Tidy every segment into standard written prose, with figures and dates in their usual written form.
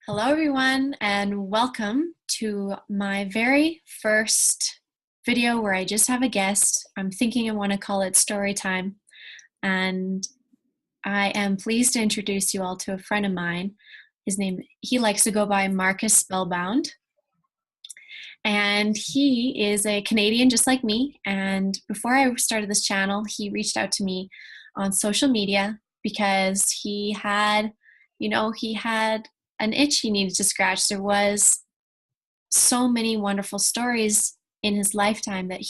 Hello, everyone, and welcome to my very first video where I just have a guest. I'm thinking I want to call it story time, and I am pleased to introduce you all to a friend of mine. He likes to go by Marcus Spellbound, and he is a Canadian just like me. And before I started this channel, he reached out to me on social media because he had an itch he needed to scratch. There was so many wonderful stories in his lifetime that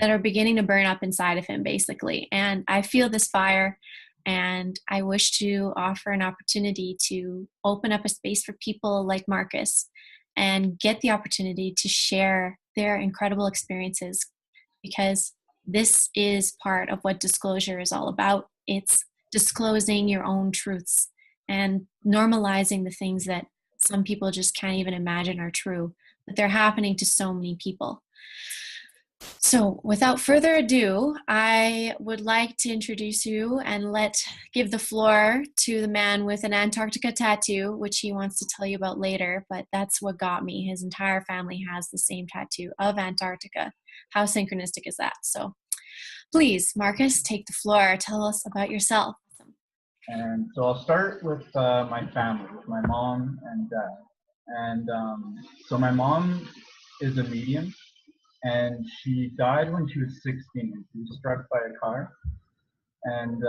are beginning to burn up inside of him, basically. And I feel this fire, and I wish to offer an opportunity to open up a space for people like Marcus and get the opportunity to share their incredible experiences, because this is part of what disclosure is all about. It's disclosing your own truths and normalizing the things that some people just can't even imagine are true, but they're happening to so many people. So without further ado, I would like to introduce you and give the floor to the man with an Antarctica tattoo, which he wants to tell you about later, but that's what got me. His entire family has the same tattoo of Antarctica. How synchronistic is that? So please, Marcus, take the floor. Tell us about yourself. And so I'll start with my family, with my mom and dad. And so my mom is a medium, and she died when she was 16. She was struck by a car, and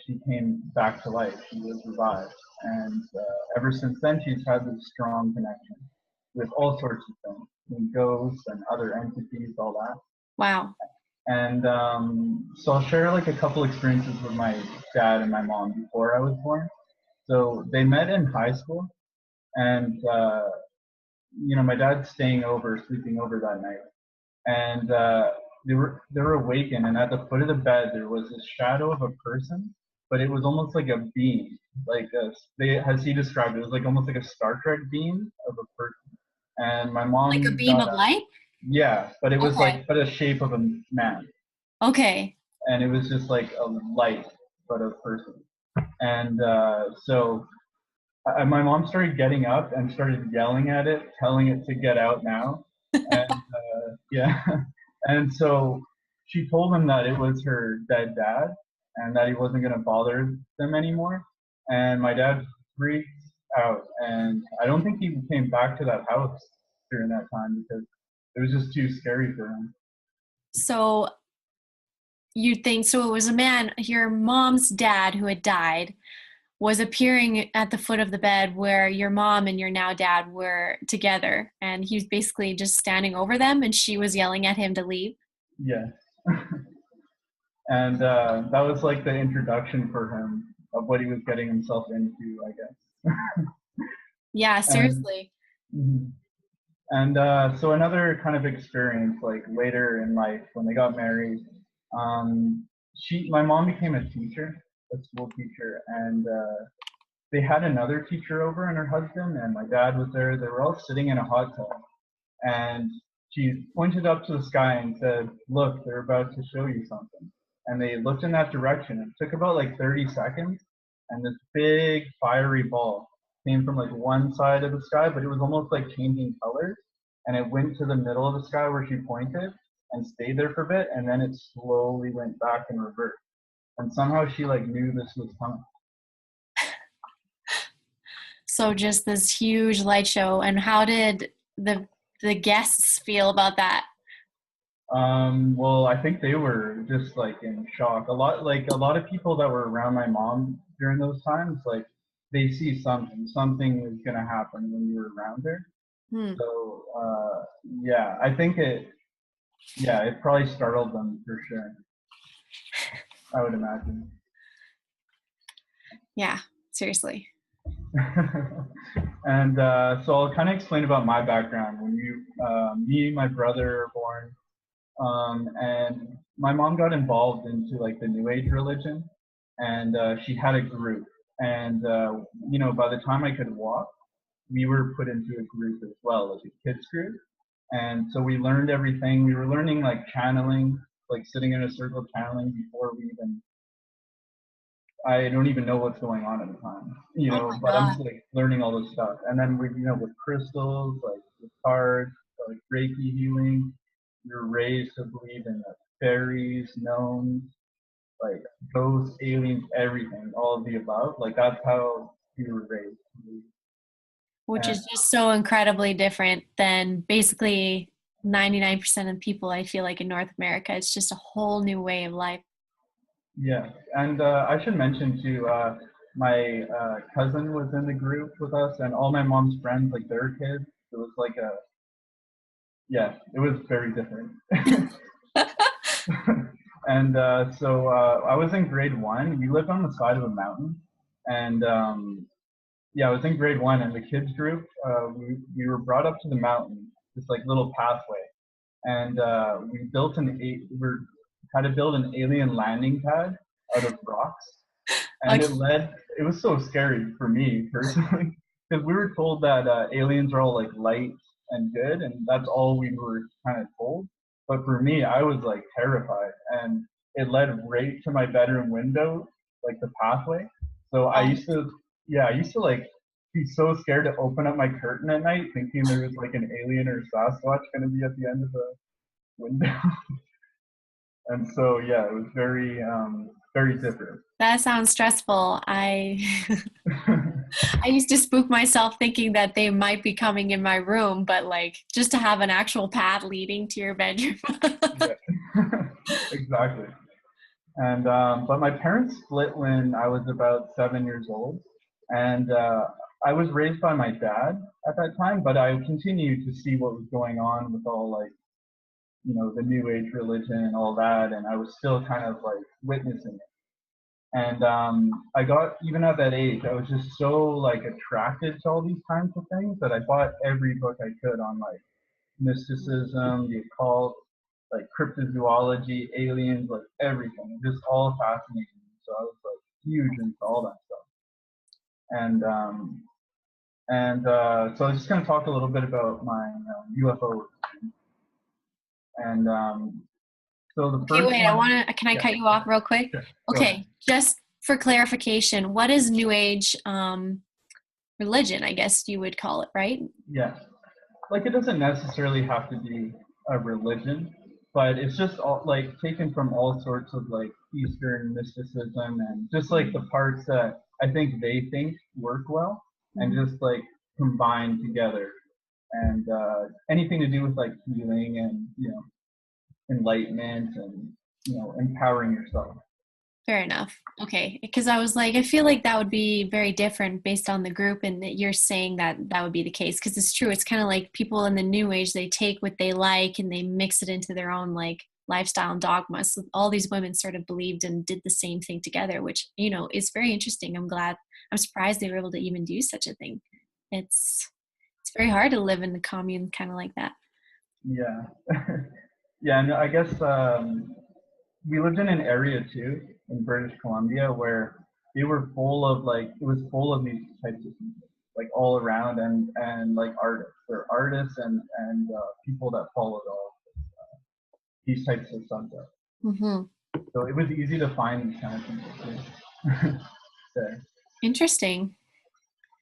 she came back to life. She was revived. And ever since then, she's had this strong connection with all sorts of things, and ghosts and other entities, all that. Wow. And so I'll share like a couple experiences with my dad and my mom before I was born. So they met in high school, and my dad's sleeping over that night, and they were awakened, and at the foot of the bed there was this shadow of a person, but it was almost like a beam, as he described it, it was like almost like a Star Trek beam of a person. And my mom Like a beam of light? Yeah, but it was Okay. but a shape of a man. Okay. And it was just like a light, but a person. And so my mom started getting up and started yelling at it, telling it to get out now. And yeah, and so she told him that it was her dead dad and that he wasn't going to bother them anymore. And my dad freaked out, and I don't think he came back to that house during that time because it was just too scary for him. So it was your mom's dad who had died was appearing at the foot of the bed where your mom and your now dad were together, and he was basically just standing over them, and she was yelling at him to leave. Yes. And that was like the introduction for him of what he was getting himself into, I guess. Yeah, seriously. And so another kind of experience, like later in life when they got married, my mom became a teacher, a school teacher, and they had another teacher over and her husband, and my dad was there. They were all sitting in a hot tub, and she pointed up to the sky and said, "Look, they're about to show you something." And they looked in that direction. It took about like 30 seconds, and this big fiery ball came from like one side of the sky, but it was almost like changing colors. And it went to the middle of the sky where she pointed and stayed there for a bit, and then it slowly went back in reverse. And somehow she like knew this was coming. So just this huge light show. And how did the guests feel about that? Well, I think they were just like in shock. A lot of people that were around my mom during those times, like they see something is gonna happen when you're around her. So yeah, I think it probably startled them for sure. I would imagine. Yeah, seriously. And so I'll kind of explain about my background. When me and my brother were born, and my mom got involved into like the New Age religion, and she had a group. And by the time I could walk, we were put into a group as well, like a kids group. And so we learned everything. We were learning like channeling, like sitting in a circle channeling before we even I don't even know what's going on at the time, Oh my but I'm God. just like learning all this stuff. And then with crystals, like with cards, like Reiki healing, you're raised to believe in fairies, gnomes, like ghosts, aliens, everything, all of the above. Like that's how you were raised. Which And is just so incredibly different than basically 99% of people I feel like in North America. It's just a whole new way of life. yeah, and I should mention too, my cousin was in the group with us, and all my mom's friends, like their kids. It was like yeah, it was very different. And so I was in grade one. We lived on the side of a mountain, and yeah, I was in grade one, and the kids group, we were brought up to the mountain, this like little pathway, and we built had to build an alien landing pad out of rocks, and Okay. it was so scary for me personally because we were told that aliens are all like light and good, and that's all we were kind of told. But for me, I was like terrified, and it led right to my bedroom window, like the pathway. So Oh, I used to like be so scared to open up my curtain at night, thinking there was like an alien or Sasquatch going to be at the end of the window. And so yeah, it was very different. that sounds stressful. I used to spook myself thinking that they might be coming in my room, but like just to have an actual path leading to your bedroom. Yeah, exactly. And but my parents split when I was about 7 years old, and I was raised by my dad at that time. But I continued to see what was going on with all like the New Age religion and all that, and I was still kind of like witnessing it. And I got even at that age, I was just so like attracted to all these kinds of things that I bought every book I could on like mysticism, the occult, like cryptozoology, aliens, like everything. Just all fascinating me. So I was like huge into all that stuff. And so I was just going to talk a little bit about my UFO. And so the Okay, first wait, one, can I yeah, cut you off real quick? sure, go ahead. Okay, just for clarification, what is New Age religion, I guess you would call it, right? Yeah, like it doesn't necessarily have to be a religion, but it's just all like taken from all sorts of like Eastern mysticism and just like the parts that I think they think work well and Mhm. just like combined together and anything to do with like healing and enlightenment and empowering yourself. Fair enough. Okay, because I was like, I feel like that would be very different based on the group, and that you're saying that that would be the case. Because it's true. It's kind of like people in the New Age, they take what they like and they mix it into their own like lifestyle and dogma. So all these women sort of believed and did the same thing together, which is very interesting. I'm surprised they were able to even do such a thing. It's very hard to live in the commune kind of like that. Yeah. Yeah, and I guess we lived in an area too in British Columbia where they were full of like it was full of these types of people like all around and like artists or artists and people that followed all these types of subjects. Hmm. So it was easy to find these kind of people too. There. Interesting.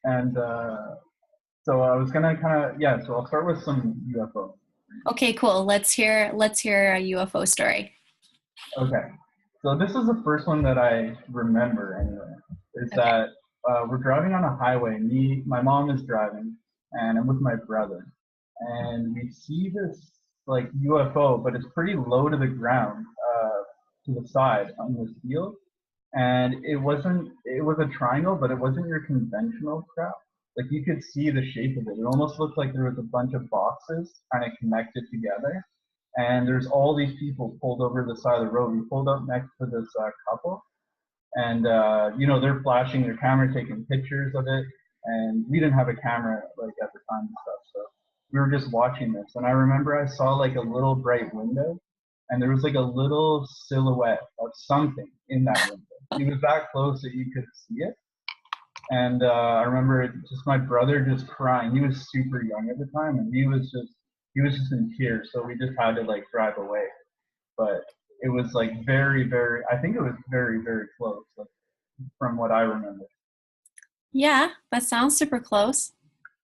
And so I was gonna kind of yeah. So I'll start with some UFO. Okay, cool. Let's hear a UFO story. Okay. So this is the first one that I remember anyway. Is Okay. that we're driving on a highway. My mom is driving, and I'm with my brother, and we see this like UFO, but it's pretty low to the ground, to the side on this field, and it was a triangle, but it wasn't your conventional craft. Like you could see the shape of it. It almost looked like there was a bunch of boxes kind of connected together, and there's all these people pulled over the side of the road. We pulled up next to this couple, and they're flashing their camera, taking pictures of it, and we didn't have a camera like at the time and stuff, so we were just watching this. And I remember I saw like a little bright window, and there was like a little silhouette of something in that window. It was that close that you could see it, and I remember just my brother just crying. He was super young at the time, and he was just in tears. So we just had to like drive away. But it was like very, very. I think it was very, very close. Like from what I remember. Yeah, that sounds super close.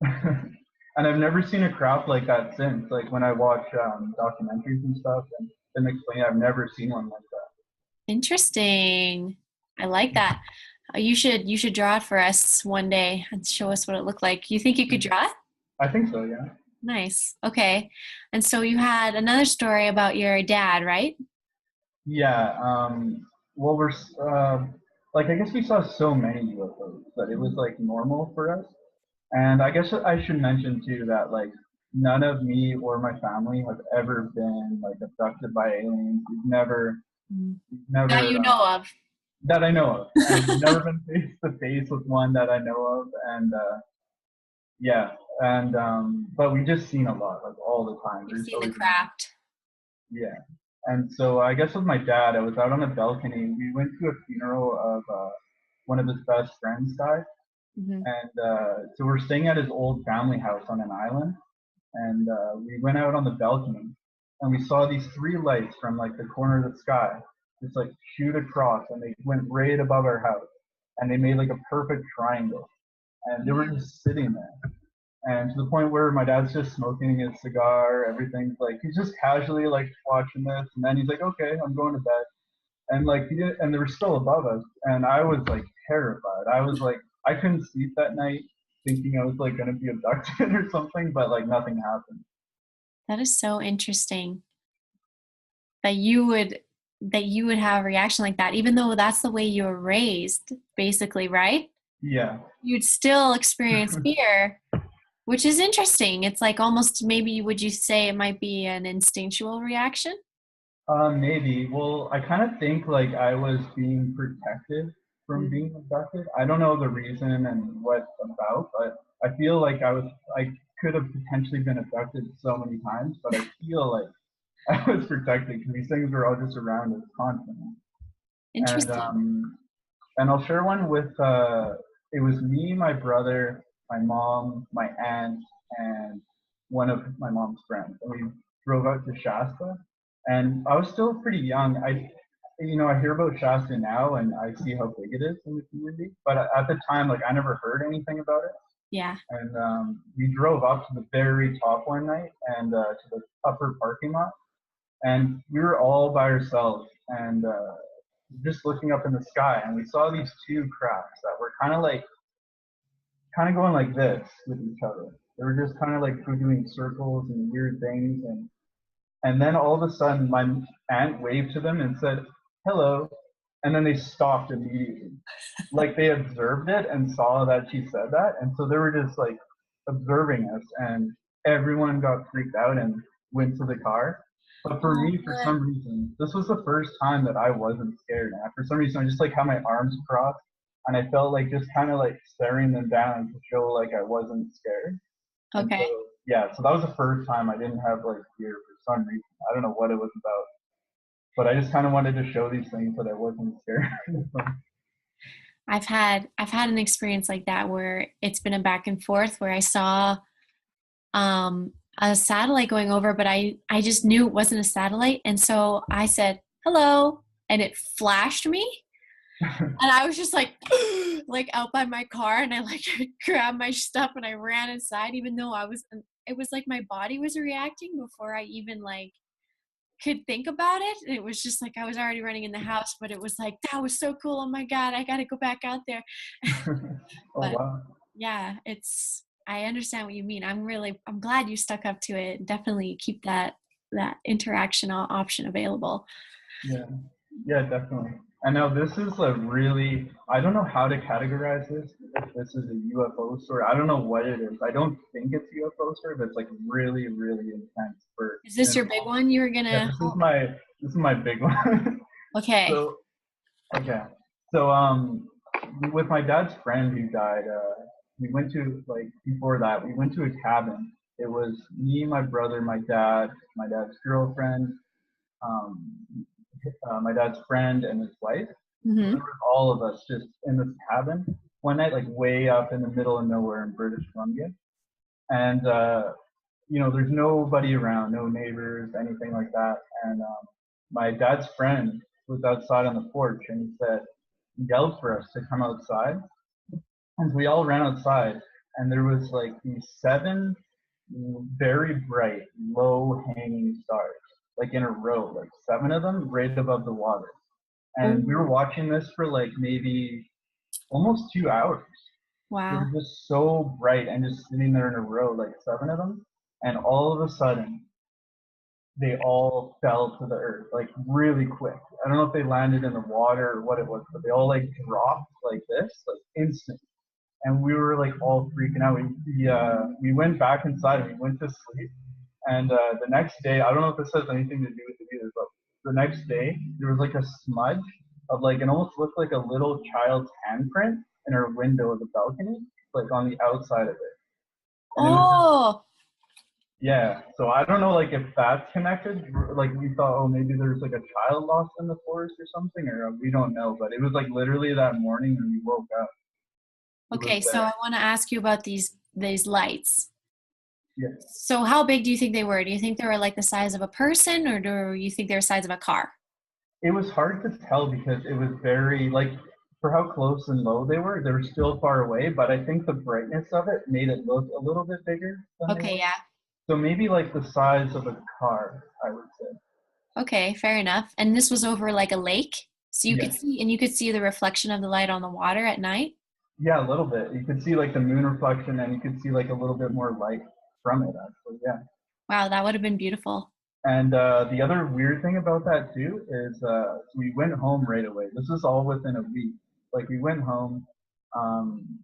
And I've never seen a craft like that since. Like when I watch documentaries and stuff, and them explain, I've never seen one like that. Interesting. I like that. You should draw it for us one day and show us what it looked like. You think you could draw it? I think so, yeah. Nice. Okay. And so you had another story about your dad, right? Yeah. Well, like I guess we saw so many UFOs that it was like normal for us. And I guess I should mention too that like none of me or my family have ever been like abducted by aliens. Mm. We've That never you know of. that I know of, and we've never been face to face with one that I know of. And yeah, and but we just seen a lot, like all the time. You've There's seen the always craft. yeah. And so I guess with my dad, I was out on a balcony. We went to a funeral of one of his best friends died, Hmm. and so we're staying at his old family house on an island. And we went out on the balcony, and we saw these three lights from like the corner of the sky, just like shoot across, and they went right above our house, and they made like a perfect triangle, and they were just sitting there. And to the point where my dad's just smoking his cigar, everything's like he's just casually like watching this, and then he's like, "Okay, I'm going to bed." And like and they were still above us, and I was like terrified. I was like, I couldn't sleep that night, thinking I was like gonna be abducted or something, but like nothing happened. That is so interesting that you would have a reaction like that, even though that's the way you were raised, basically, right? Yeah. You'd still experience fear, which is interesting. It's like almost maybe would you say it might be an instinctual reaction? Maybe. Well, I kind of think like I was being protected from Mm. being abducted. I don't know the reason and what about, but I feel like I could have potentially been abducted so many times, but I feel like I was protected because these things were all just around us constantly. And Interesting. and I'll share one with it was me, my brother, my mom, my aunt, and one of my mom's friends. And we drove out to Shasta. And I was still pretty young. I hear about Shasta now and I see how big it is in the community. But at the time, like I never heard anything about it. Yeah. And we drove up to the very top one night and to the upper parking lot. And we were all by ourselves. And just looking up in the sky, and we saw these two crafts that were kind of going like this with each other. They were just kind of like doing circles and weird things, and then all of a sudden, my aunt waved to them and said, "Hello," and then they stopped immediately, like they observed it and saw that she said that, and so they were just like observing us, and everyone got freaked out and went to the car. But for Oh, me, for good. some reason, this was the first time that I wasn't scared. And for some reason, I just like had my arms crossed, and I felt like just kind of like staring them down to show like I wasn't scared. And so Okay. yeah, so that was the first time I didn't have like fear for some reason. I don't know what it was about, but I just kind of wanted to show these things that I wasn't scared. I've had an experience like that where it's been a back and forth where I saw a satellite going over, but I just knew it wasn't a satellite, and so I said hello, and it flashed me, and I was just like like out by my car, and I like grabbed my stuff and I ran inside, even though it was like my body was reacting before I even like could think about it. And it was just like I was already running in the house, but it was like that was so cool. Oh my god, I got to go back out there. Oh But wow. yeah, I understand what you mean. I'm glad you stuck up to it. Definitely keep that interaction option available. Yeah. Yeah, definitely. I know this is a really, I don't know how to categorize this. If this is a UFO story. I don't know what it is. I don't think it's a UFO story, but it's like really, really intense for Is this an your big one you were yeah, gonna this is my big one. Okay. So okay. So with my dad's friend who died, we went to like before that, we went to a cabin. It was me, my brother, my dad's girlfriend, um, my dad's friend and his wife. So there Hmm. was all of us just in this cabin one night, like way up in the middle of nowhere in British Columbia. And there's nobody around, no neighbors, anything like that. And my dad's friend was outside on the porch, and he said, yelled for us to come outside, and we all ran outside, and there was like these 7 very bright, low hanging stars, like in a row, like 7 of them right above the water. And we were Oh, watching this for like maybe almost 2 hours. They wow. were just so bright and just sitting there in a row, like 7 of them. And all of a sudden, they all fell to the earth, like really quick. I don't know if they landed in the water or what it was, but they all like dropped like this, like instant. And we were like all freaking out. We went back inside and we went to sleep. And the next day, I don't know if this has anything to do with it either, but the next day there was like a smudge of like it almost looked like a little child's handprint in our window of the balcony, like on the outside of it. And it was just Oh, yeah. So I don't know like if that's connected. Like we thought, oh maybe there's like a child lost in the forest or something, or we don't know. But it was like literally that morning when we woke up, it was okay. So there. I want to ask you about these lights. Yeah. So how big do you think they were? Do you think they were like the size of a person, or do you think they were the size of a car? It was hard to tell because it was very like for how close and low they were still far away, but I think the brightness of it made it look a little bit bigger than they Okay, were. yeah. So maybe like the size of a car, I would say. Okay, fair enough. And this was over like a lake, so you could Yes. see, and you could see the reflection of the light on the water at night. Yeah, a little bit. You could see like the moon reflection and you could see like a little bit more light from it actually. Yeah. Wow, that would have been beautiful. And the other weird thing about that too is we went home right away. This is all within a week. Like we went home. Um,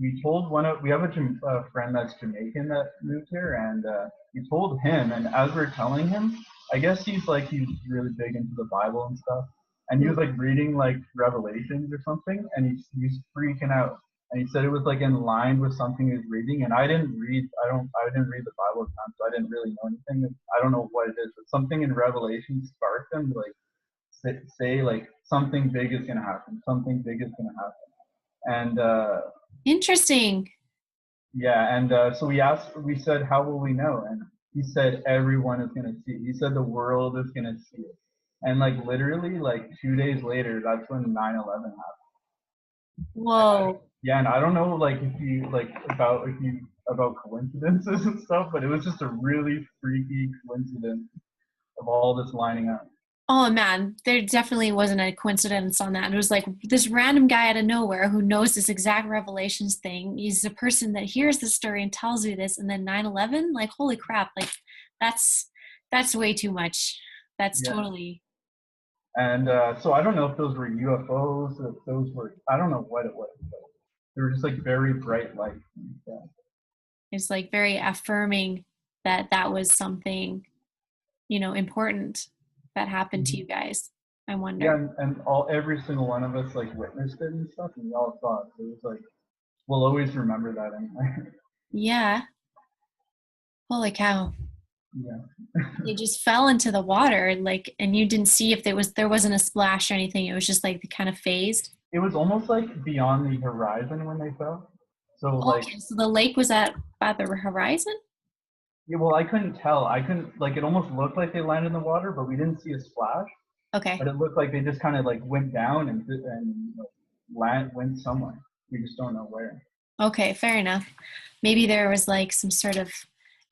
we told we have a friend that's Jamaican that moved here, and we told him. And as we're telling him, I guess he's really big into the Bible and stuff. And he was like reading like Revelations or something, and he's freaking out. And he said it was like in line with something he was reading, and I didn't read the Bible at the time, so I didn't really know anything. I don't know what it is, but something in Revelation sparked him to like say like something big is gonna happen, something big is gonna happen, and Interesting. yeah, and so we said, how will we know? And he said, everyone is going to see it. He said, the world is going to see it. And like literally, like 2 days later, that's when 9/11 happened. Whoa. Yeah, and I don't know, like if you like about coincidences and stuff, but it was just a really freaky coincidence of all this lining up. Oh man, there definitely wasn't a coincidence on that. It was like this random guy out of nowhere who knows this exact Revelations thing. He's the person that hears the story and tells you this, and then 9/11, like holy crap, like that's that's way too much. That's Yeah, totally. and so I don't know if those were UFOs, if those were I don't know what it was, but they were just like very bright lights. Yeah. It's like very affirming that that was something, important that happened to Mhm. you guys. I Yeah, wonder. and every single one of us like witnessed it and stuff, and we all saw it. So it was like we'll always remember that anyway. Yeah. Holy cow. Yeah, They just fell into the water, like, and you didn't see if there wasn't a splash or anything. It was just like the kind of phased. it was almost like beyond the horizon when they fell. So like, Okay, so the lake was at the horizon. yeah, well, I couldn't tell. I couldn't like it almost looked like they landed in the water, but we didn't see a splash. Okay. But it looked like they just kind of like went down and went somewhere. We just don't know where. Okay, fair enough. Maybe there was like some sort of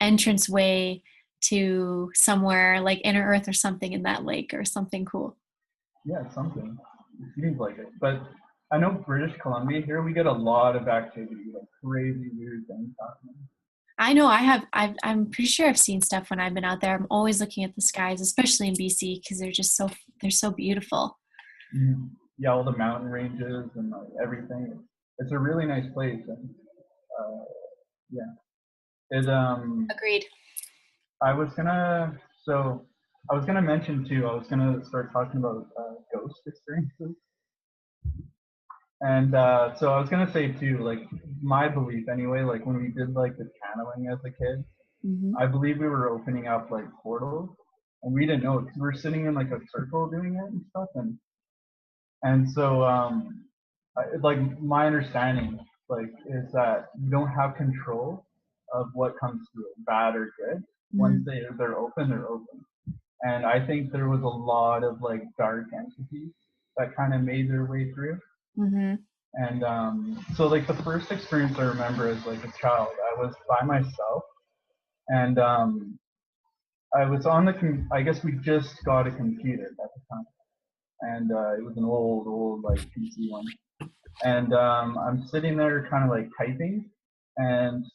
entrance way to somewhere like inner earth or something in that lake or something cool. Yeah, something. It seems like it. But I know British Columbia here, we get a lot of activity, like crazy weird things happening. I know I'm pretty sure I've seen stuff when I've been out there. I'm always looking at the skies, especially in BC, because they're so beautiful. Mhm. Yeah, all the mountain ranges and like everything. It's a really nice place, and uh, yeah. It Agreed. I was gonna so I was gonna mention too. I was gonna start talking about ghost experiences, and so I was gonna say too, like my belief anyway. Like when we did like the channeling as a kid, Hmm. I believe we were opening up like portals, and we didn't know it because we were sitting in like a circle doing it and stuff, and so like my understanding like is that you don't have control of what comes through it, bad or good. Once Hmm. they're open, they're open. And I think there was a lot of like dark entities that kind of made their way through. Mm-hmm. And so like the first experience I remember as like a child, I was by myself, and I was on I guess we just got a computer at the time, and it was an old like PC one. And I'm sitting there kind of like typing, and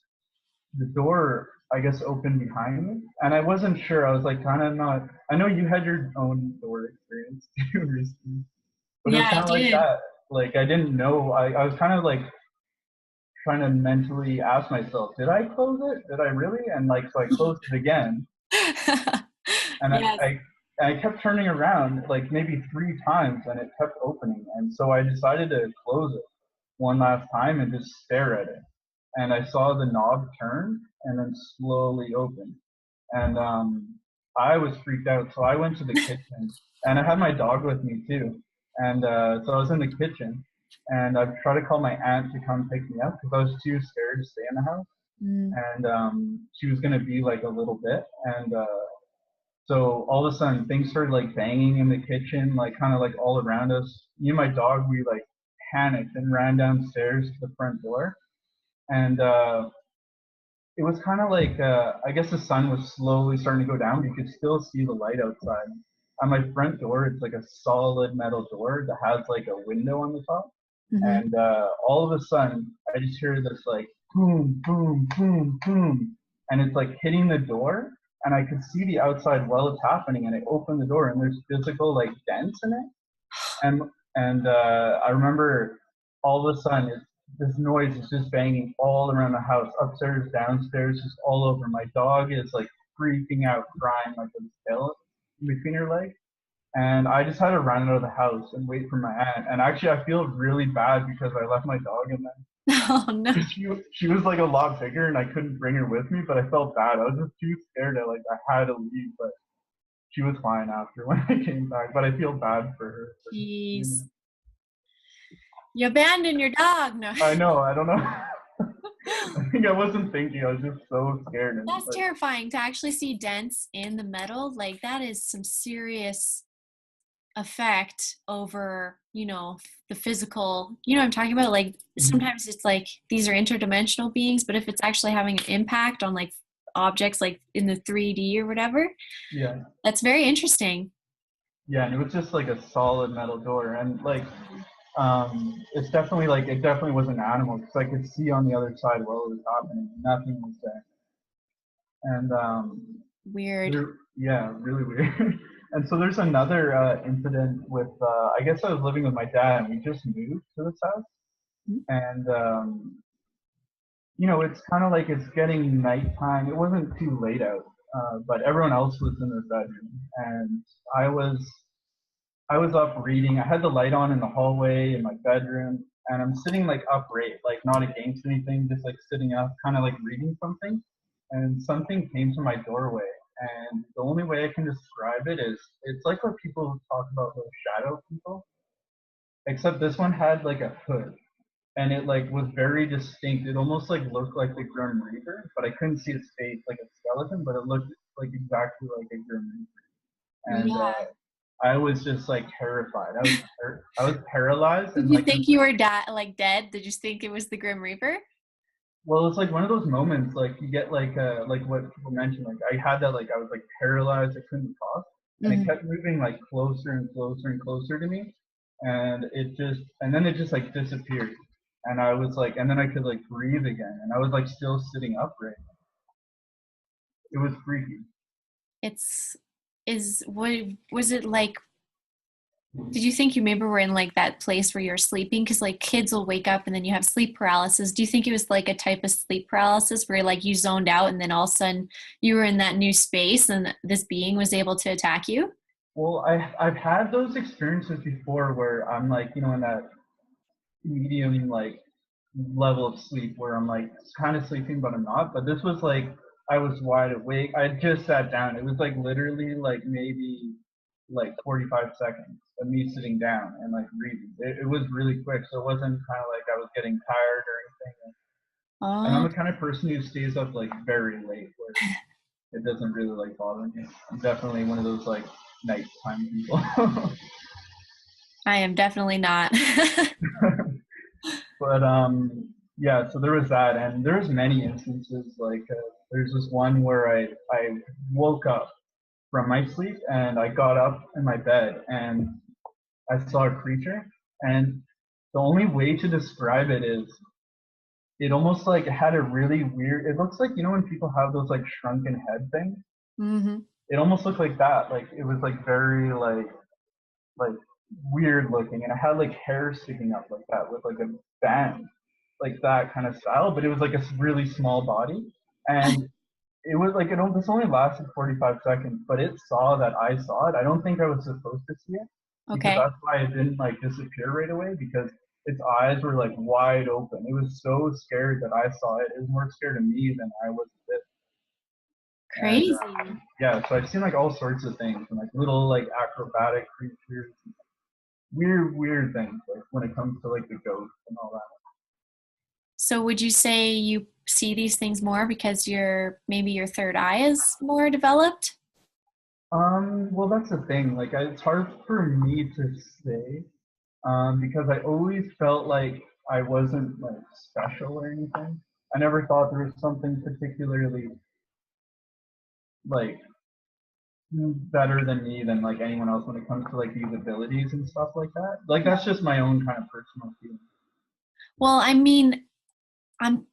the door I guess opened behind me, and I wasn't sure. I was like kind of not. I know you had your own door experience too recently, but it Yeah, was I kind of like did. that. Like I didn't know. I was kind of like trying to mentally ask myself, did I close it? Did I really? And like so I closed it again, and Yes. I kept turning around like maybe 3 times, and it kept opening. And so I decided to close it one last time and just stare at it. And I saw the knob turn and then slowly open. And I was freaked out, so I went to the kitchen, and I had my dog with me too. And so I was in the kitchen, and I tried to call my aunt to come pick me up because I was too scared to stay in the house. Mm. And she was gonna be like a little bit, and so all of a sudden things started like banging in the kitchen, like kind of like all around us. Me and my dog, we like panicked and ran downstairs to the front door, and it was kind of like I guess the sun was slowly starting to go down, but you could still see the light outside. On my front door, it's like a solid metal door that has like a window on the top, Mm-hmm. and all of a sudden I just hear this like boom, boom, boom, boom, and it's like hitting the door, and I could see the outside while it's happening, and I open the door, and there's physical like dents in it, and I remember all of a sudden this noise is just banging all around the house, upstairs, downstairs, just all over. My dog is like freaking out, crying like with his tail in between her legs. And I just had to run out of the house and wait for my aunt. And actually, I feel really bad because I left my dog in Oh no. there. She was like a lot bigger, and I couldn't bring her with me. But I felt bad. I was just too scared that like I had to leave. But she was fine after when I came back. But I feel bad for her. You Jeez. know. You abandoned your dog. No. I know. I don't know. I think I wasn't thinking. I was just so scared, and That's like, terrifying to actually see dents in the metal. Like that is some serious effect over, the physical, what I'm talking about? Like sometimes it's like these are interdimensional beings, but if it's actually having an impact on like objects like in the 3D or whatever, yeah, that's very interesting. yeah, and it was just like a solid metal door, and like, it's definitely like it definitely was an animal because I could see on the other side while it was happening, nothing was there, and Weird. yeah, really weird. And so there's another incident with I guess I was living with my dad, and we just moved to this house, and it's kind of like it's getting nighttime. It wasn't too late out, but everyone else was in their bedroom, and I was I was up reading. I had the light on in the hallway in my bedroom, and I'm sitting like upright, like not against anything, just like sitting up, kind of like reading something. And something came to my doorway, and the only way I can describe it is it's like what people talk about those shadow people, except this one had like a hood, and it like was very distinct. It almost like looked like the Grim Reaper, but I couldn't see its face like a skeleton, but it looked like exactly like a Grim Reaper. And Yeah. I was just like terrified. I was paralyzed, Did and you like think you were like dead? Did you think it was the Grim Reaper? well, it's like one of those moments like you get like what people mentioned. Like I had that like I was like paralyzed. I couldn't talk, and it Mm-hmm. kept moving like closer and closer and closer to me, and then it just like disappeared. And I was like, and then I could like breathe again, and I was like still sitting upright. It was freaky. It's what was it like? Did you think you maybe were in like that place where you're sleeping? Because like kids will wake up and then you have sleep paralysis. Do you think it was like a type of sleep paralysis where like you zoned out and then all of a sudden you were in that new space and this being was able to attack you? Well, I've had those experiences before where I'm like in that medium like level of sleep where I'm like kind of sleeping but I'm not. But this was like I was wide awake. I just sat down. It was like literally like maybe like 45 seconds of me sitting down and like reading. It was really quick, so it wasn't kind of like I was getting tired or anything. And I'm Oh, the kind of person who stays up like very late where it doesn't really like bother me. I'm definitely one of those like nighttime people. I am definitely not. But yeah, so there was that, and there was many instances. Like there's this one where I woke up from my sleep and I got up in my bed and I saw a creature, and the only way to describe it is it almost like had a really weird. It looks like when people have those like shrunken head things. Hmm. It almost looked like that. Like it was like very like weird looking, and it had like hair sticking up like that with like a band, like that kind of style. But it was like a really small body, and it was like this only lasted 45 seconds, but it saw that I saw it. I don't think I was supposed to see it because Okay. that's why it didn't like disappear right away because its eyes were like wide open. It was so scared that I saw it. It was more scared of me than I was of it. And Crazy. yeah, so I've seen like all sorts of things and like little like acrobatic creatures, weird things like when it comes to like the ghosts and all that. So would you say you see these things more because maybe your third eye is more developed? Well, that's the thing. Like, it's hard for me to say, because I always felt like I wasn't like special or anything. I never thought there was something particularly like better than me than like anyone else when it comes to like these abilities and stuff like that. Like, that's just my own kind of personal feeling. Well, I mean, I'm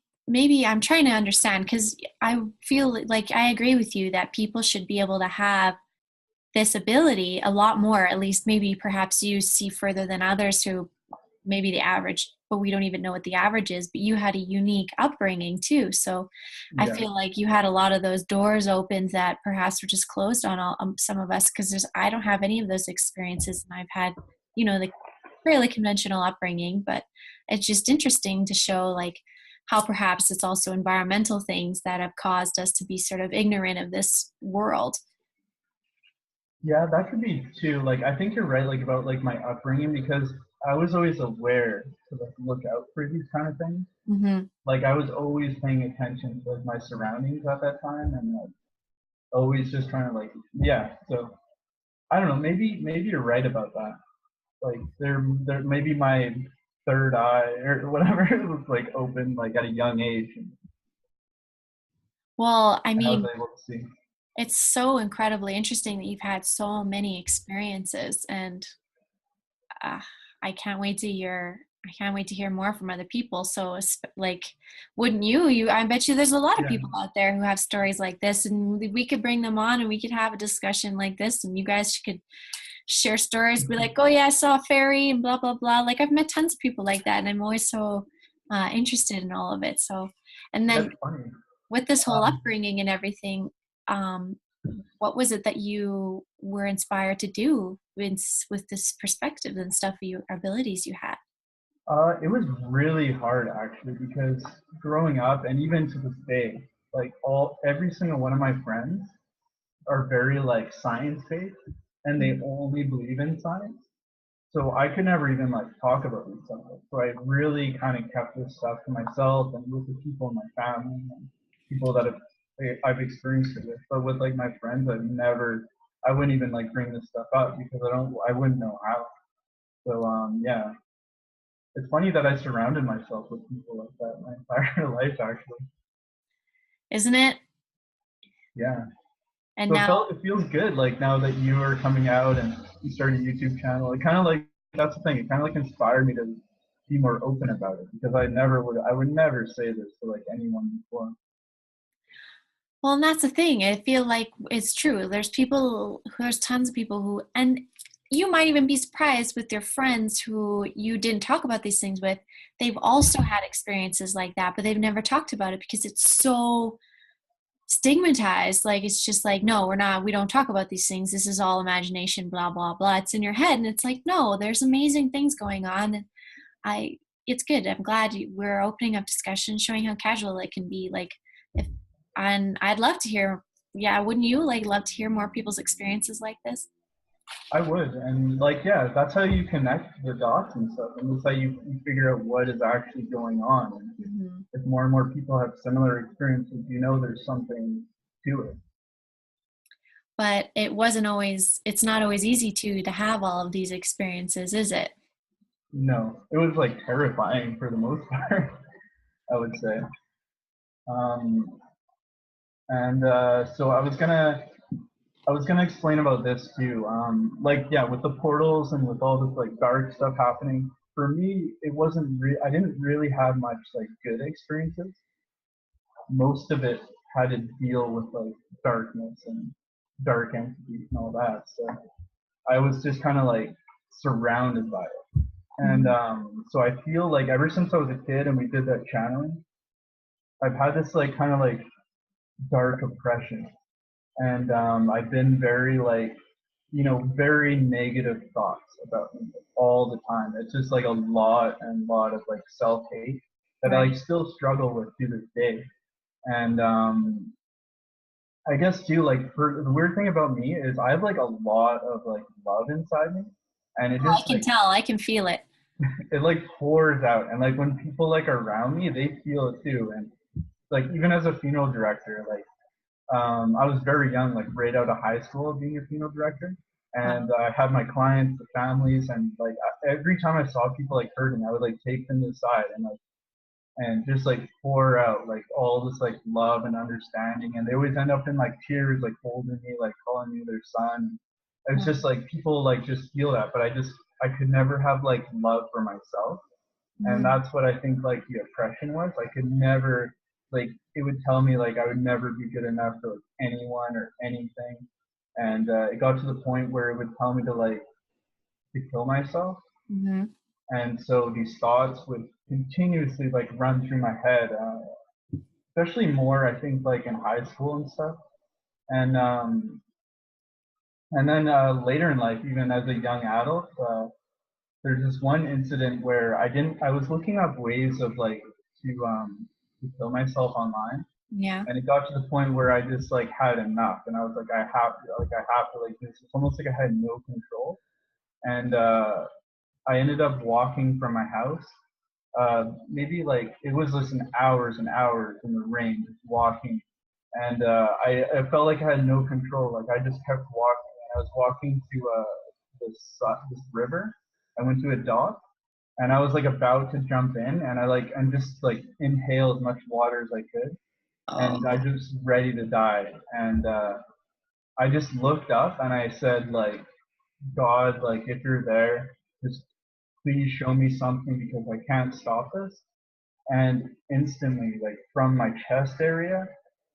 I'm trying to understand because I feel like I agree with you that people should be able to have this ability a lot more, at least maybe perhaps you see further than others who maybe the average, but we don't even know what the average is. But you had a unique upbringing too. So I Yeah. feel like you had a lot of those doors opened that perhaps were just closed on some of us because I don't have any of those experiences. And I've had, the fairly conventional upbringing, but it's just interesting to show like how perhaps it's also environmental things that have caused us to be sort of ignorant of this world. Yeah, that could be too. Like, I think you're right, like about like my upbringing because I was always aware to like look out for these kind of things. Hmm. Like I was always paying attention to like my surroundings at that time and like always just trying to like yeah. So I don't know, maybe you're right about that. Like there maybe my third eye or whatever was like open like at a young age Well, I and I was mean, able to see. it's so incredibly interesting that you've had so many experiences, and uh, I can't wait to hear. I can't wait to hear more from other people. So, like, wouldn't you? I bet you there's a lot of Yeah. people out there who have stories like this, and we could bring them on, and we could have a discussion like this, and you guys could share stories. Be like, oh yeah, I saw a fairy, and blah blah blah. Like, I've met tons of people like that, and I'm always so interested in all of it. So, and That's then funny. with this whole Um, upbringing and everything, um, what was it that you were inspired to do with this perspective and stuff, you abilities you had? it was really hard actually because growing up and even to this day, like every single one of my friends are very like science based and they only believe in science. So I could never even like talk about these subjects. So I really kind of kept this stuff to myself and with the people in my family and people that I've experienced it with. But with like my friends, I wouldn't even like bring this stuff up because I wouldn't know how. So yeah, it's funny that I surrounded myself with people like that my entire life actually. Isn't it? Yeah. And So now, it feels good like now that you are coming out and you started a YouTube channel. It kind of like that's the thing. It kind of like inspired me to be more open about it because I would never say this to like anyone before. well, and that's the thing. I feel like it's true. There's tons of people who, and you might even be surprised with your friends who you didn't talk about these things with. They've also had experiences like that, but they've never talked about it because it's so stigmatized. Like, it's just like, no, we don't talk about these things. This is all imagination, blah blah blah. It's in your head. And it's like, no, there's amazing things going on. And I it's good. I'm glad we're opening up discussion, showing how casual it can be. Like, if and I'd love to hear, yeah, wouldn't you like love to hear more people's experiences like this? I would, and like yeah, that's how you connect the dots and stuff, and that's how you figure out what is actually going on. And Hmm. if more and more people have similar experiences, you know there's something to it. but it's not always easy to have all of these experiences, is it? No, it was like terrifying for the most part, I would say. Um, and so I was gonna explain about this too. Like yeah, with the portals and with all this like dark stuff happening, for me, it wasn't. I didn't really have much like good experiences. Most of it had to deal with like darkness and dark entities and all that. So I was just kind of like surrounded by it. And Mhm. so I feel like ever since I was a kid and we did that channeling, I've had this like kind of like dark oppression. And I've been very like, very negative thoughts about me all the time. It's just like a lot and lot of like self hate that I Right. like still struggle with to this day. And I guess too, like the weird thing about me is I have like a lot of like love inside me, and it Oh, I just can like tell. I can feel it. it like pours out, and like when people like are around me, they feel it too. And like even as a funeral director, like I was very young, like right out of high school, being a funeral director, Wow. and I had my clients, the families, and like every time I saw people like hurting, I would like take them aside and like and just like pour out like all this like love and understanding, and they always end up in like tears, like holding me, like calling me their son. It's Wow. just like people like just feel that, but I could never have like love for myself, and Mhm. that's what I think like the oppression was. I could never like it would tell me like I would never be good enough for like anyone or anything, and it got to the point where it would tell me to kill myself, Mhm. and so these thoughts would continuously like run through my head, especially more I think like in high school and stuff, and then later in life, even as a young adult, there's this one incident where I was looking up ways of like to kill myself online, Yeah. and it got to the point where I just like had enough, and I was like I have to like this. It's almost like I had no control, and I ended up walking from my house. Maybe like it was just hours and hours in the rain, just walking, and I felt like I had no control. Like I just kept walking, and I was walking to this river. I went to a dock, and I was like about to jump in, and I like and just like inhale as much water as I could, and I Oh. just ready to die, and I just looked up and I said like, God, like if you're there, just please show me something because I can't stop this. And instantly, like from my chest area,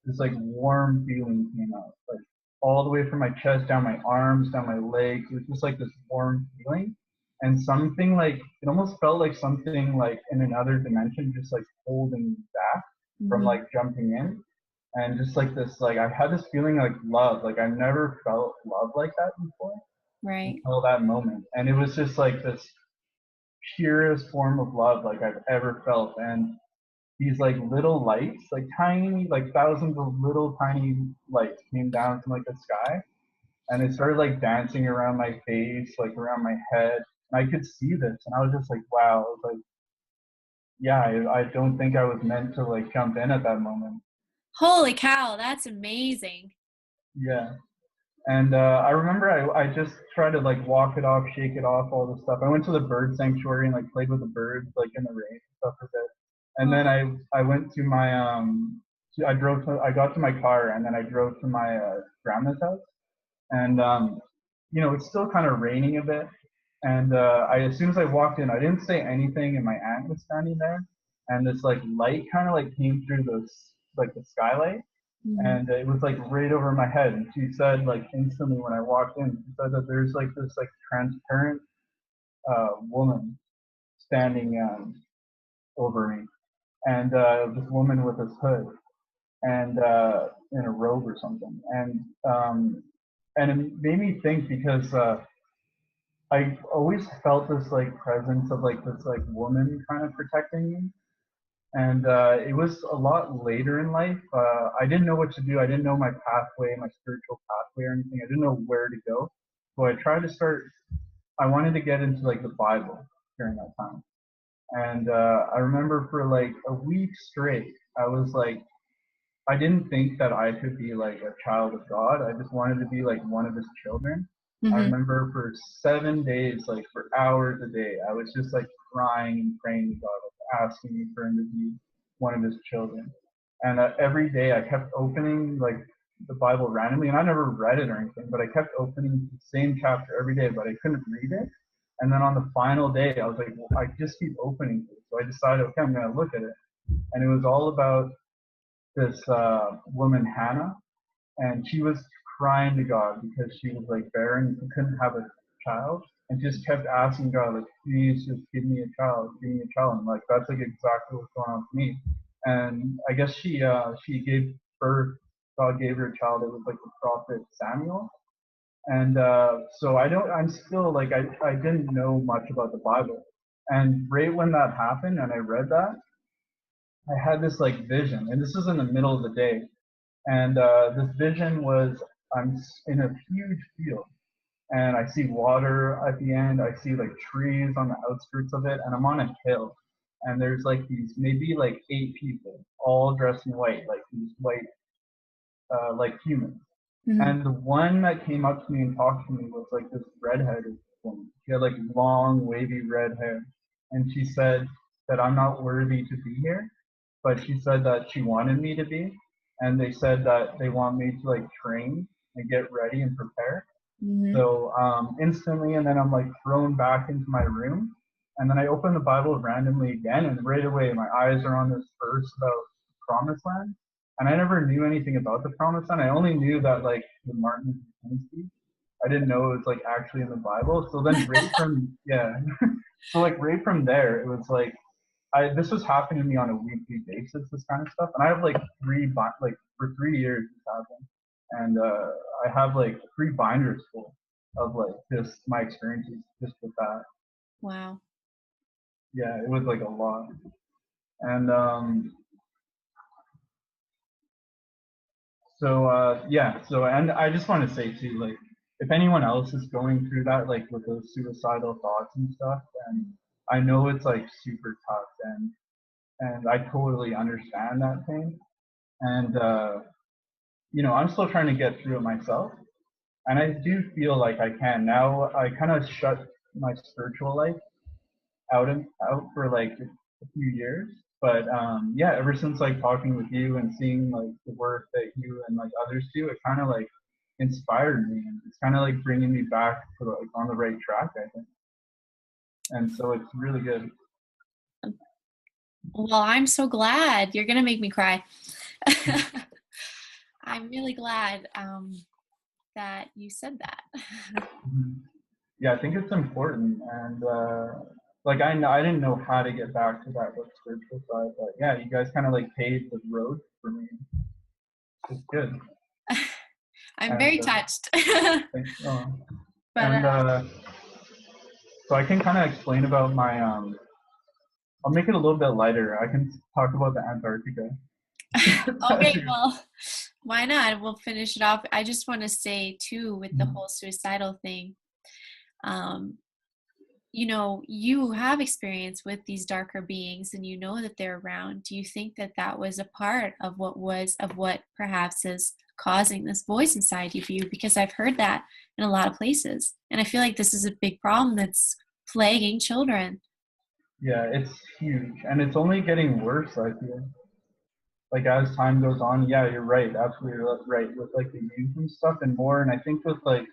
this like warm feeling came out, like all the way from my chest down my arms, down my legs. It was just like this warm feeling, and something like it almost felt like something like in another dimension, just like holding me back from Mhm. like jumping in, and just like this, like I had this feeling like love, like I never felt love like that before Right. until that moment, and it was just like this purest form of love like I've ever felt, and these like little lights, like tiny, like thousands of little tiny lights came down from like the sky, and it started like dancing around my face, like around my head. And I could see this, and I was just like, wow. I was like, yeah, I don't think I was meant to like jump in at that moment. Holy cow, that's amazing. Yeah. And I remember I just tried to like walk it off, shake it off, all this stuff. I went to the bird sanctuary and like played with the birds like in the rain and stuff for a bit. And then Oh. I went to my I got to my car, and then I drove to my grandma's house, and it's still kind of raining a bit. And I as soon as I walked in, I didn't say anything, and my aunt was standing there, and this like light kind of like came through the skylight, Mhm. and it was like right over my head. And she said like instantly when I walked in, she said that there's like this like transparent woman standing over me, and this woman with this hood and in a robe or something, and it made me think because I always felt this like presence of like this like woman kind of protecting me, and it was a lot later in life. I didn't know what to do. I didn't know my pathway, my spiritual pathway or anything. I didn't know where to go. So I tried to start. I wanted to get into like the Bible during that time, and I remember for like a week straight, I was like I didn't think that I could be like a child of God. I just wanted to be like one of his children. I Mm-hmm. remember for 7 days, like for hours a day, I was just like crying and praying to God, like asking for him to be one of his children. And every day I kept opening like the Bible randomly, and I never read it or anything, but I kept opening the same chapter every day, but I couldn't read it. And then on the final day, I was like, well, I just keep opening it. So I decided, okay, I'm going to look at it. And it was all about this woman, Hannah, and she was crying to God because she was like barren and couldn't have a child, and just kept asking God, like, please just give me a child, give me a child. And like that's like exactly what's going on with me. And I guess she gave birth. God gave her a child. It was like the prophet Samuel. And so I'm still like I didn't know much about the Bible. And right when that happened, and I read that, I had this like vision, and this was in the middle of the day, and this vision was I'm in a huge field, and I see water at the end. I see like trees on the outskirts of it, and I'm on a hill, and there's like these maybe like 8 people, all dressed in white, like these white like humans. Mm-hmm. And the one that came up to me and talked to me was like this redheaded woman. She had like long, wavy red hair, and she said that I'm not worthy to be here, but she said that she wanted me to be, and they said that they want me to like train and get ready and prepare. Mm-hmm. So instantly, and then I'm like thrown back into my room, and then I open the Bible randomly again, and right away my eyes are on this verse about the Promised Land, and I never knew anything about the Promised Land. I only knew that like the Martin Luther King speech. I didn't know it was like actually in the Bible. So then right from yeah, so like right from there, it was like this was happening to me on a weekly basis, this kind of stuff. And I have like like for 3 years this happened, and I have like 3 binders full of like just my experiences just with that. Wow. Yeah, it was like a lot. And yeah, so and I just want to say too, like if anyone else is going through that, like with those suicidal thoughts and stuff, and I know it's like super tough, and I totally understand that pain. And I'm still trying to get through it myself, and I do feel like I can now. I kind of shut my spiritual life out for like a few years, but yeah, ever since like talking with you and seeing like the work that you and like others do, it kind of like inspired me, and it's kind of like bringing me back to like on the right track, I think. And so it's really good. Well, I'm so glad. You're gonna make me cry. I'm really glad that you said that. Yeah, I think it's important, and like I didn't know how to get back to that like spiritual side, but yeah, you guys kind of like paved the road for me. It's good. I'm And very touched. thanks, But and so I can kind of explain about my I'll make it a little bit lighter. I can talk about the Antarctica. okay, well, why not? We'll finish it off. I just want to say too, with the whole suicidal thing, um, you have experience with these darker beings, and you know that they're around. Do you think that that was a part of what perhaps is causing this voice inside of you? Because I've heard that in a lot of places, and I feel like this is a big problem that's plaguing children. Yeah, it's huge, and it's only getting worse. I feel like as time goes on. Yeah, you're right, absolutely right with like the youth and stuff, and more. And I think with like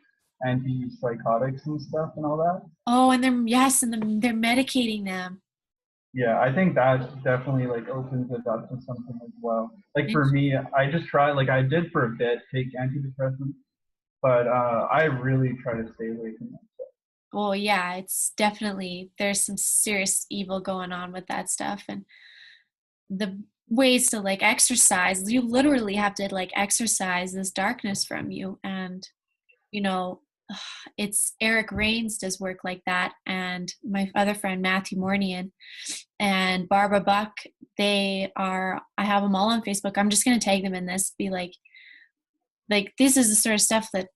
antipsychotics and stuff and all that. Oh, and they're medicating them. Yeah, I think that definitely like opens it up to something as well. Like for me, I just try like I did for a bit take antidepressants, but I really try to stay away from that stuff. Well, yeah, it's definitely, there's some serious evil going on with that stuff. And the ways to like exercise, you literally have to like exercise this darkness from you. And, you know, it's Eric Rains does work like that. And my other friend, Matthew Mornian and Barbara Buck, I have them all on Facebook. I'm just going to tag them in this, be like, this is the sort of stuff that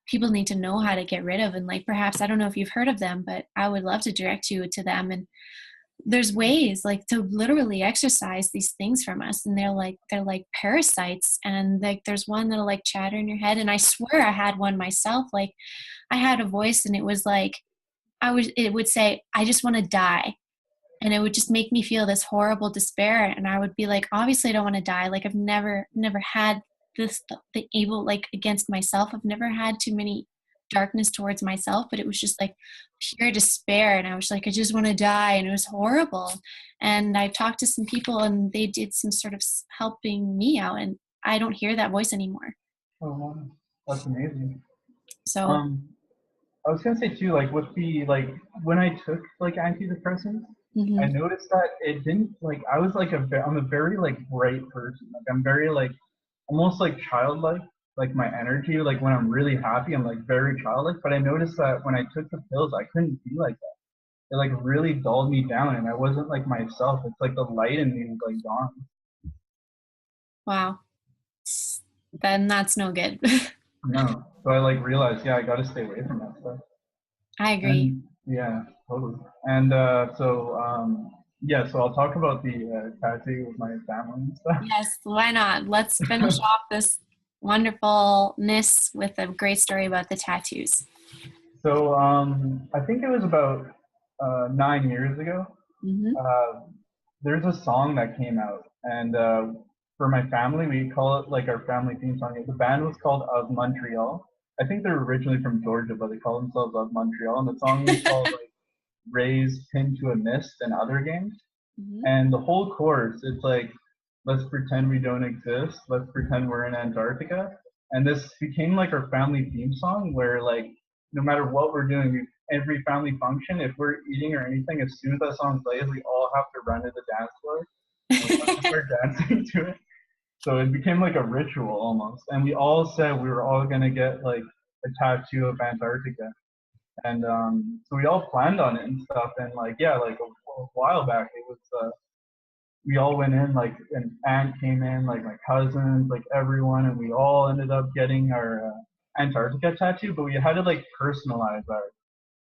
people need to know how to get rid of. And like, perhaps, I don't know if you've heard of them, but I would love to direct you to them. And there's ways like to literally exercise these things from us, and they're like parasites, and like there's one that'll like chatter in your head. And I swear I had one myself. Like I had a voice, and it was like it would say, I just want to die. And it would just make me feel this horrible despair. And I would be like, obviously I don't want to die. Like I've never had this, the evil, like against myself. I've never had too many darkness towards myself, but it was just like pure despair. And I was like, I just want to die. And it was horrible. And I talked to some people, and they did some sort of helping me out. And I don't hear that voice anymore. Oh, wow. That's amazing. So, Um, I was gonna say too, like with the like when I took like antidepressants, I mhm. noticed that it didn't like I was like I'm a very like bright person. Like I'm very like almost like childlike. Like my energy, like when I'm really happy, I'm like very childlike. But I noticed that when I took the pills, I couldn't be like that. It like really dulled me down, and I wasn't like myself. It's like the light in me was like gone. Wow. Then that's no good. No, so I like realized, yeah, I got to stay away from that stuff. I agree. And yeah, totally. And yeah, so I'll talk about the tattoo with my family and stuff. Yes, why not? Let's finish off this wonderfulness with a great story about the tattoos. So I think it was about 9 years ago. Hmm. Uh, there's a song that came out, and for my family, we call it like our family theme song. The band was called Of Montreal. I think they're originally from Georgia, but they call themselves Of Montreal, and the song was called like "Raised Pinned to a Mist" and Other Games. Hmm. And the whole chorus, it's like, let's pretend we don't exist. Let's pretend we're in Antarctica. And this became like our family theme song where like, no matter what we're doing, every family function, if we're eating or anything, as soon as that song plays, we all have to run to the dance floor and we have to start dancing to it. So it became like a ritual almost. And we all said we were all going to get like a tattoo of Antarctica. And so we all planned on it and stuff. And like, yeah, like a while back, it was we all went in, like an aunt came in, like my cousins, like everyone, and we all ended up getting our Antarctica tattoo, but we had to like personalize ours.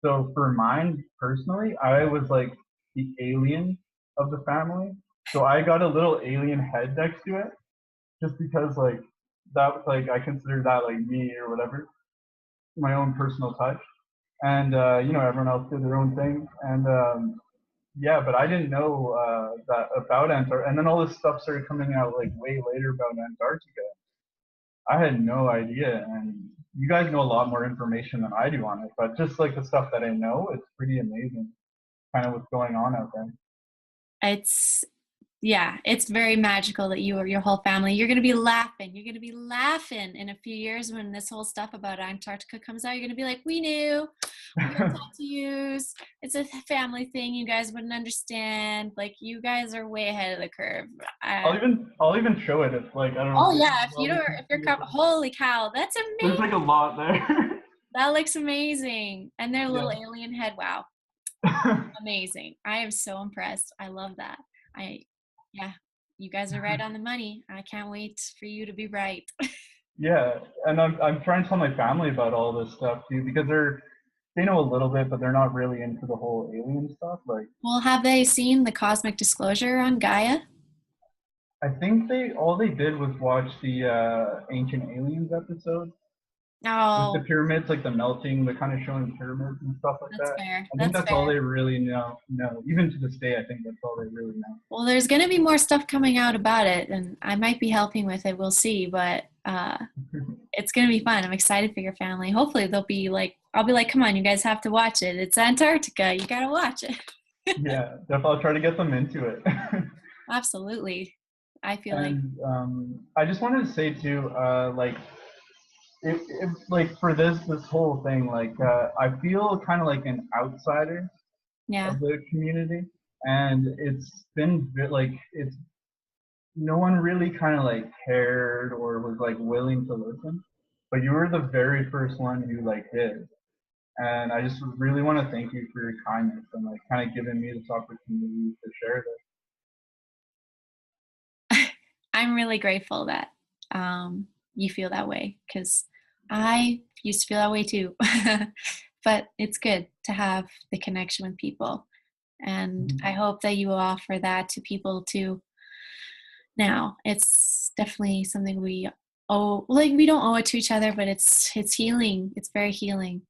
So for mine personally, I was like the alien of the family. So I got a little alien head next to it, just because like that was like I consider that like me or whatever, my own personal touch. And everyone else did their own thing. And yeah, but I didn't know that about Antarctica. And then all this stuff started coming out like way later about Antarctica. I had no idea, and you guys know a lot more information than I do on it. But just like the stuff that I know, it's pretty amazing, kind of what's going on out there. It's yeah, it's very magical that you or your whole family, you're going to be laughing. You're going to be laughing in a few years when this whole stuff about Antarctica comes out. You're going to be like, we knew. We got tattoos. It's a family thing. You guys wouldn't understand. Like, you guys are way ahead of the curve. I'll even show it if like I don't know Oh if yeah, if you you don't, probably can if you're see it. holy cow, that's There's amazing. like a lot there. That looks amazing. And their little Yeah. alien head. Wow, amazing. I am so impressed. I love that. I, yeah, you guys are right on the money. I can't wait for you to be right. Yeah, and I'm trying to tell my family about all this stuff too because they know a little bit, but they're not really into the whole alien stuff. Like Well, have they seen the cosmic disclosure on Gaia? I think they all they did was watch the Ancient Aliens episode with the Oh, pyramids, like the melting, the kind of showing pyramids and stuff like that's that. fair. I think That's that's all fair. they really know. Even to this day, I think that's all they really know. Well, there's going to be more stuff coming out about it, and I might be helping with it. We'll see, but it's going to be fun. I'm excited for your family. Hopefully, they'll be like, I'll be like, come on, you guys have to watch it. It's Antarctica. You got to watch it. Yeah, definitely. I'll try to get them into it. Absolutely. I feel like, And I just wanted to say too, like like for this whole thing, like I feel kind of like an outsider yeah. of the community, and it's been like it's no one really kind of like cared or was like willing to listen, but you were the very first one who like did, and I just really want to thank you for your kindness and like kind of giving me this opportunity to share I'm really grateful that you feel that way because I used to feel that way too. But it's good to have the connection with people. And I hope that you offer that to people too. Now, it's definitely something we owe, like we don't owe it to each other, but it's healing. It's very healing.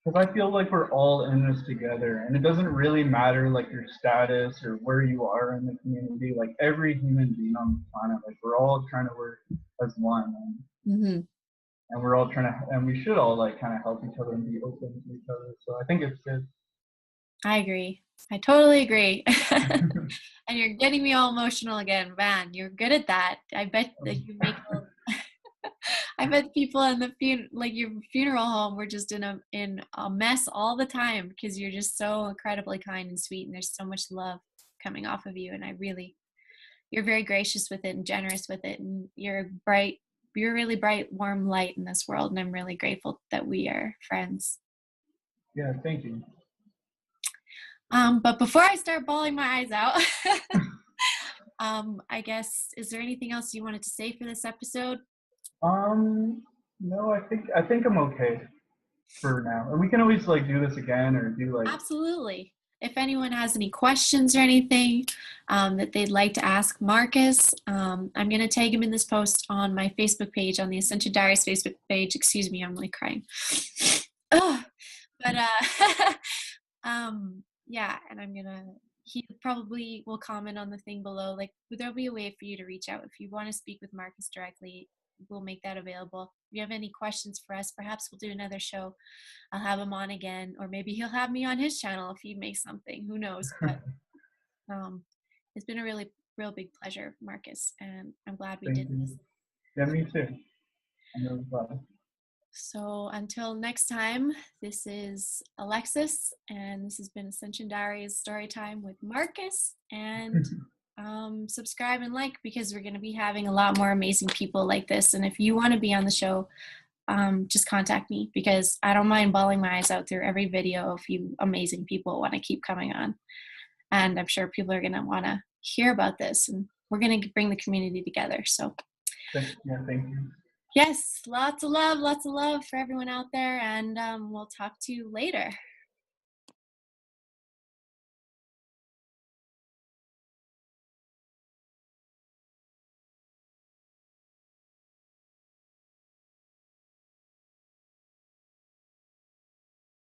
Because I feel like we're all in this together, and it doesn't really matter like your status or where you are in the community. Like every human being on the planet, like we're all trying to work as one, and we're all trying to, and we should all like kind of help each other and be open to each other. So I think it's good. I agree. I totally agree. And you're getting me all emotional again, man. You're good at that. I bet that you make. I bet people in the like your funeral home were just in a mess all the time because you're just so incredibly kind and sweet, and there's so much love coming off of you. And you're very gracious with it and generous with it, and you're a really bright, warm light in this world. And I'm really grateful that we are friends. Yeah, thank you. But before I start bawling my eyes out, I guess, is there anything else you wanted to say for this episode? No, I think I'm okay for now. And we can always like do this again or do like. Absolutely. If anyone has any questions or anything that they'd like to ask Marcus, I'm going to tag him in this post on my Facebook page, on the Ascension Diaries Facebook page. Excuse me, I'm like crying. Oh, but yeah, and he probably will comment on the thing below. Like, there'll be a way for you to reach out if you want to speak with Marcus directly. We'll make that available. If you have any questions for us, perhaps we'll do another show. I'll have him on again, or maybe he'll have me on his channel if he makes something. Who knows? But it's been a real big pleasure, Marcus, and I'm glad we did this. Yeah, me too. I'm really glad. So until next time, this is Alexis, and this has been Ascension Diaries Storytime with Marcus. And subscribe and like, because we're going to be having a lot more amazing people like this. And if you want to be on the show, just contact me, because I don't mind bawling my eyes out through every video if you amazing people want to keep coming on. And I'm sure people are going to want to hear about this, and we're going to bring the community together. So thank you. Yes, lots of love for everyone out there, and we'll talk to you later.